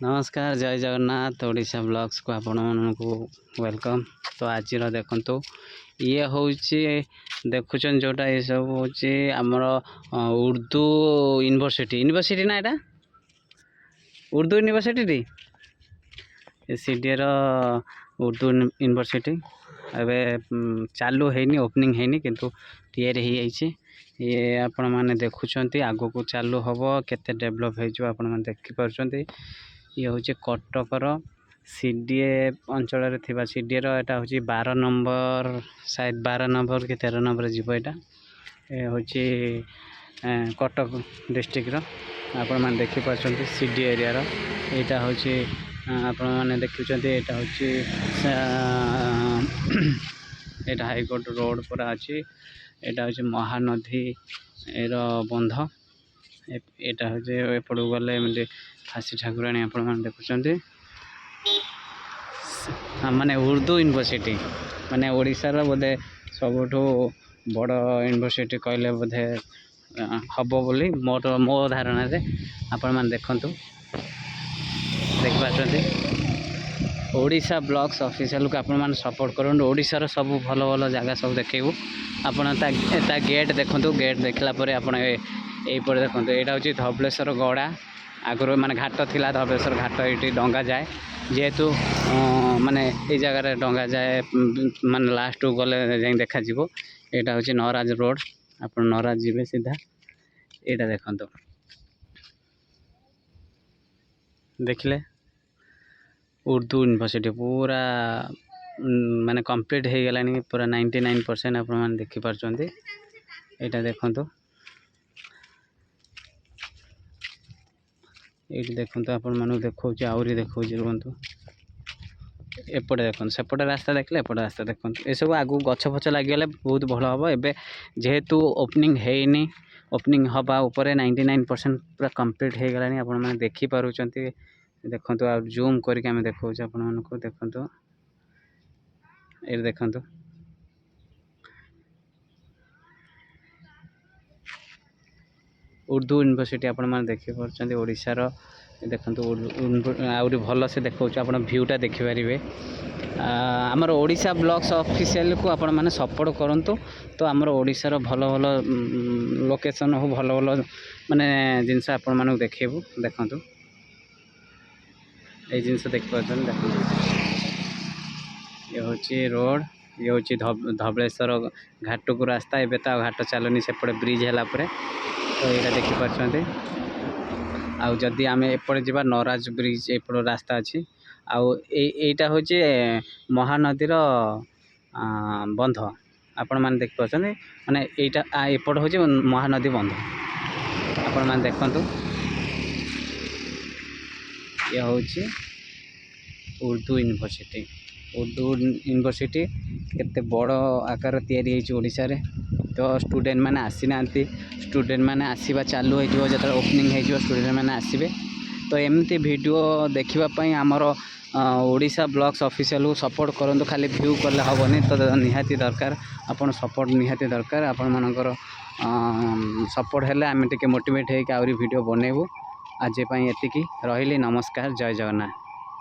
नमस्कार जय जगन्नाथ ओडिशा ब्लॉग्स को आपण मानू वेलकम। तो आज देखु ये हूँ देखुन जोटा ये सब हूँ आमर उर्दू यूनिवर्सिटी ना यहाँ Urdu university CDA Urdu university एबे चालू है ओपनिंग है किंतु तैयारी ये आपण मैंने देखुं आगो को चालू हम केते डेभलप हो देखिपुं। ये हूँ कटकर सीडीए अंचल थी सीडीए रहा हूँ 12 नंबर शायद 12 नंबर कि 13 नंबर जीव ये हूँ कटक डिस्ट्रिक्ट आपण मैंने देखिपुं सीडी एरिया यहाँ हूँ आपण मैंने देखुं यहाँ हूँ हाईकोर्ट रोड पूरा अच्छी यहाँ हूँ महानदी बंध यहाँ हूँ एपट गले फाँसी ठाकुराणी आपण मैंने देखुं माने उर्दू यूनिवर्सिटी माने ओडिशार बोधे सबुठ बड़ यूनिवर्सिटी कहले बोधे हम बोली मो धारणा रे आपण मैंने देखंतु देखिपारछंती ओडिशा ब्लॉग्स ऑफिशियल को आपण मैंने सपोर्ट करूँ। ओडिशार सब भल भल जगह सब देखू आपण गेट देखंतु गेट देखला परे आपण एपटे देखंतु एटा होची धबलेश्वर गड़ा आगुरी माने घाट थिला धबलेश्वर घाट ये डंगा जाए जेहेतु माने ये जगह डंगा जाए माने लास्ट गले जाए देखा जीवो एटा होची नराज रोड आप नराज जीवे सीधा एटा देखंतु देखले उर्दू यूनिवर्सिटी पूरा माने कंप्लीट हो गलानी पूरा 99% आप मैंने देखिपारछंती एटा देखंतु ये देखो आपण मानू देखो आहरी देखो रुहतु एपटे देखो सेपटे रास्ता देखले एपटे रास्ता देखो ये सब आगू गछ फछ लगिगले बहुत भल हम एवं जेहेतु ओपनिंग है ओपनिंग हवा उपर 99% पूरा कंप्लीट हो गलानी आपण मैंने देखिपारुंट देखो आ जूम करके आम देखा आपण मानक देखु ये देखु उर्दू यूनिवर्सिटी आपण मैंने देखिपार ओडिशार देखो आहरी भल से देखा आप भ्यूटा देखिपारे आमर ओडिशा ब्लॉग्स ऑफिशियल को आपण मैंने सपोर्ट करूँ। तो आमर ओडिशार भल भल लोकेशन हो भल भल माने जिनस आपण मानक देखू देखु ये जिनस देखिपार देखो ये हूँ रोड ये हूँ धबलेश्वर घाट को रास्ता एवं तो घाट चलुनी सेपटे ब्रिज है तो यहाँ देखिपार आदि आम एपटे जा नराज ब्रिज एपट रास्ता अच्छी आईटा हूँ महानदीर बंध आपण मैंने देखिपार माने यहाँ एपट हूँ महानदी बंध आपण मैंने देखु ये हूँ उर्दू यूनिवर्सिटी केते बड़ आकार तैयारी ओडिशा रे तो स्टूडेंट मैंने आसी ना स्टूडेंट मैंने आसवा चालू हो जो ओपनिंग हो स्टूडेंट मैंने आसबे तो एमती वीडियो देखापी आमर ओडिशा ब्लॉग्स ऑफिशियल को सपोर्ट करूँ। खाली व्यू कले हेनी तो निहाती दरकार आपन सपोर्ट निहाती दरकार आपण मानकर सपोर्ट हेले आम टे मोटिवेट होकर वीडियो बनैबू आज एतिकी रही नमस्कार जय जगन्नाथ।